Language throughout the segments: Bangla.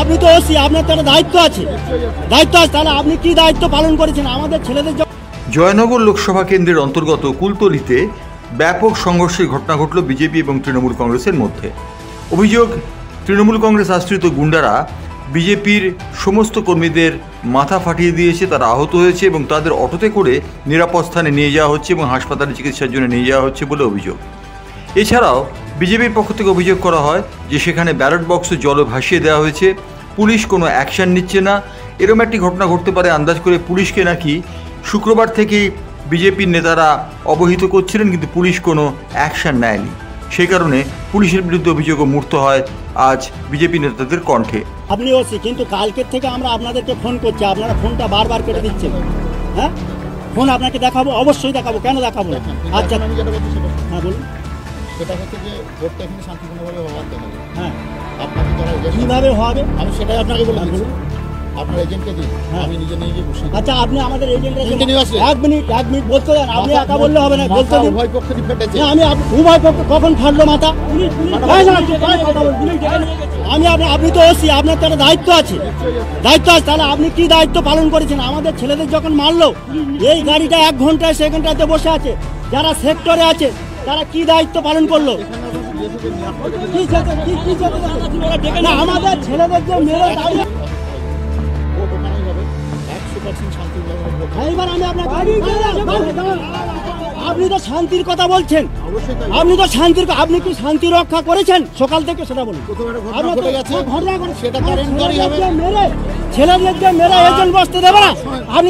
আপনি তো ওসি, আপনার তো একটা দায়িত্ব আছে, তাহলে আপনি কি দায়িত্ব পালন করেছেন আমাদের ছেলেদের? জয়নগর লোকসভা কেন্দ্রের অন্তর্গত কুলতলিতে ব্যাপক সংঘর্ষের ঘটনা ঘটল বিজেপি এবং তৃণমূল কংগ্রেসের মধ্যে। অভিযোগ, তৃণমূল কংগ্রেস আশ্রিত গুন্ডারা বিজেপির সমস্ত কর্মীদের মাথা ফাটিয়ে দিয়েছে, তারা আহত হয়েছে এবং তাদের অটোতে করে নিরাপদ স্থানে নিয়ে যাওয়া হচ্ছে এবং হাসপাতালে চিকিৎসার জন্য নিয়ে যাওয়া হচ্ছে বলে অভিযোগ। এছাড়াও বিজেপির পক্ষ থেকে অভিযোগ করা হয় যে সেখানে ব্যালট বক্সে জলে ভাসিয়ে দেওয়া হয়েছে, পুলিশ কোনো অ্যাকশন নিচ্ছে না। এরকম একটি ঘটনা ঘটতে পারে আন্দাজ করে পুলিশকে নাকি শুক্রবার থেকেই বিজেপির নেতারা অবহিত করছিলেন, কিন্তু পুলিশ কোনো অ্যাকশন নেয়নি। সেই কারণে পুলিশের বিরুদ্ধে অভিযোগও মূর্ত হয় আজ বিজেপি নেতাদের কণ্ঠে। আপনি ওসি, কিন্তু কালকের থেকে আমরা আপনাদেরকে ফোন করছি, আপনারা ফোনটা বারবার কেটে দিচ্ছেন। হ্যাঁ, ফোন আপনাকে দেখাবো, অবশ্যই দেখাবো, কেন দেখাবো? আচ্ছা, হ্যাঁ বলুন। সেটা হচ্ছে যে ভোটটা এখানে শান্তিপূর্ণভাবে হওয়াতে হবে। হ্যাঁ, আপনাকে যারা কীভাবে হবে আমি সেটাই আপনাকে বলুন। আপনার এজেন্টকে দিন, আমি নিজে নিয়ে গিয়ে বসি। আচ্ছা, আপনি আমাদের এজেন্টকে এক মিনিট বলতে দেন। আপনি একা বললে হবে না, বলতে দিন। উভয় পক্ষেরই ফেটেছে। আমি উভয় পক্ষ কখন ফাটলো মাথা? আপনি তো ওসি, আপনার তো একটা দায়িত্ব আছে, তাহলে আপনি কি দায়িত্ব পালন করেছেন আমাদের ছেলেদের যখন মারলো? এই গাড়িটা 1 ঘন্টায় সেকেন্ডটাতে বসে আছে, যারা সেক্টরে আছে তারা কি দায়িত্ব পালন করলো? আমাদের ছেলেদের যে মেরে আপনি তো শান্তির কথা বলছেন, আপনি কি শান্তি রক্ষা করেছেন সকাল থেকে? সেটা বলুন। ছেলেদের যে মেরে এজেন্ট বসতে দেবে না, আপনি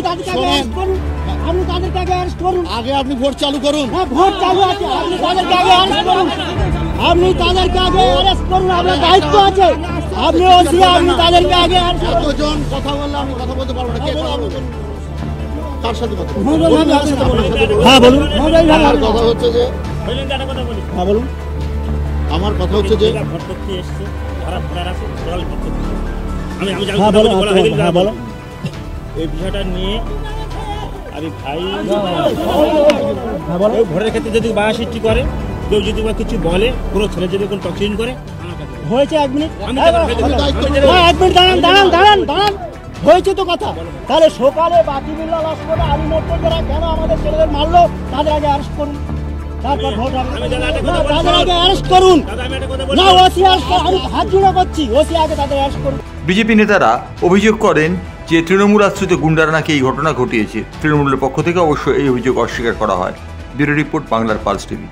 তাদেরকে অ্যারেস্ট করুন। আগে আপনি ভোট চালু করুন। হ্যাঁ, ভোট চালু আছে, আপনি তাদেরকে আগে অ্যারেস্ট করুন। আপনার দায়িত্ব আছে, আপনি ওসি, আপনি তাদেরকে আগে এতজন কথা বললে আমি কথা বলতে পারবো না। কে কথা বলবেন? কার সাথে কথা বলবেন? হ্যাঁ বলুন। আমার কথা হচ্ছে যে হ্যাঁ বলুন। আমার কথা হচ্ছে যে এই বিষয়টা নিয়ে আমি ভোটের ক্ষেত্রে যদি বাধা সৃষ্টি করে, কেউ যদি কিছু বলে, কোনো ছেলে যদি কোনো টক্সিন করে, হয়েছে 1 মিনিট, 1 মিনিট দাঁড়ান। হয়েছে তো কথা। তাহলে সকালে বাকিবুল্লাহ লস্কর আলী মোর্তজারা কেন আমাদের ছেলেদের মারলো? তাদের আগে অ্যারেস্ট করুন, তারপর ভোট হবে। তাদের আগে অ্যারেস্ট করুন। না, ওসি আমি হাত জোড়া করছি, ওসি আগে তাদের অ্যারেস্ট করুন। বিজেপি নেতারা অভিযোগ করেন যে তৃণমূল আশ্রিত গুন্ডারা নাকি এই ঘটনা ঘটিয়েছে। তৃণমূলের পক্ষ থেকে অবশ্য এই অভিযোগ অস্বীকার করা হয়। ব্যুরো রিপোর্ট, বাংলার পালস টিভি।